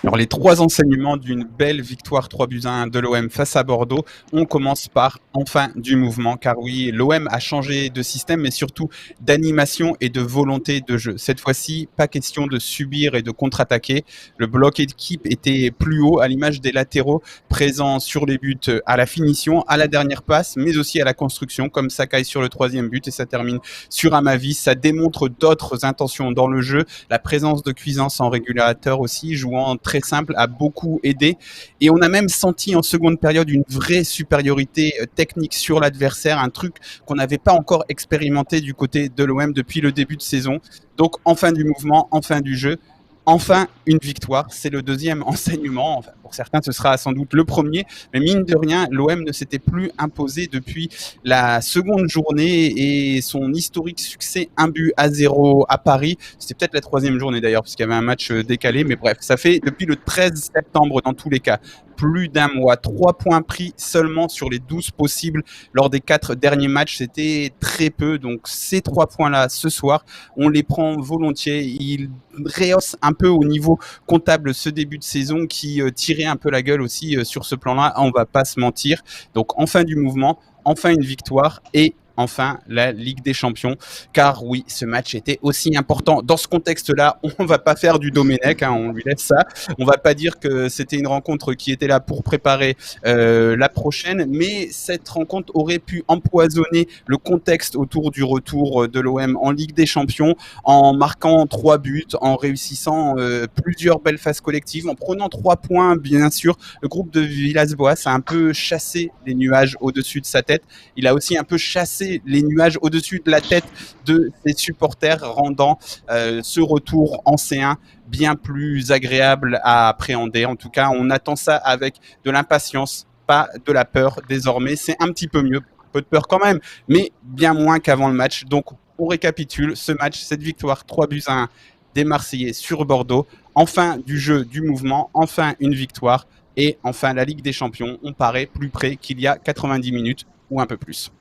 Alors, les trois enseignements d'une belle victoire 3-1 de l'OM face à Bordeaux, on commence par enfin du mouvement, car oui, l'OM a changé de système, mais surtout d'animation et de volonté de jeu. Cette fois-ci, pas question de subir et de contre-attaquer. Le bloc équipe était plus haut, à l'image des latéraux présents sur les buts à la finition, à la dernière passe, mais aussi à la construction, comme Sakai sur le troisième but, et ça termine sur Amavi. Ça démontre d'autres intentions dans le jeu. La présence de Cuisance en régulateur aussi, jouant très simple, a beaucoup aidé. Et on a même senti en seconde période une vraie supériorité technique sur l'adversaire, un truc qu'on n'avait pas encore expérimenté du côté de l'OM depuis le début de saison. Donc enfin du mouvement, enfin du jeu. Enfin, une victoire, c'est le deuxième enseignement. Enfin, pour certains, ce sera sans doute le premier. Mais mine de rien, l'OM ne s'était plus imposé depuis la seconde journée et son historique succès 1-0 à Paris. C'était peut-être la troisième journée d'ailleurs, parce qu'il y avait un match décalé. Mais bref, ça fait depuis le 13 septembre dans tous les cas. Plus d'un mois, 3 points pris seulement sur les 12 possibles lors des 4 derniers matchs. C'était très peu. Donc ces 3 points-là, ce soir, on les prend volontiers. Ils rehaussent un peu au niveau comptable ce début de saison qui tirait un peu la gueule aussi sur ce plan-là. On va pas se mentir. Donc enfin du mouvement, enfin une victoire et enfin la Ligue des Champions. Car oui, ce match était aussi important. Dans ce contexte-là, on va pas faire du Domenech, hein, on lui laisse ça. On va pas dire que c'était une rencontre qui était là pour préparer la prochaine, mais cette rencontre aurait pu empoisonner le contexte autour du retour de l'OM en Ligue des Champions, en marquant 3 buts, en réussissant plusieurs belles phases collectives, en prenant 3 points, bien sûr. Le groupe de Villas-Boas a un peu chassé les nuages au-dessus de sa tête. Il a aussi un peu chassé les nuages au-dessus de la tête de ses supporters, rendant ce retour en C1 bien plus agréable à appréhender. En tout cas, on attend ça avec de l'impatience, pas de la peur désormais. C'est un petit peu mieux, un peu de peur quand même, mais bien moins qu'avant le match. Donc, on récapitule ce match, cette victoire 3-1 des Marseillais sur Bordeaux. Enfin du jeu, du mouvement, enfin une victoire et enfin la Ligue des Champions. On paraît plus près qu'il y a 90 minutes ou un peu plus.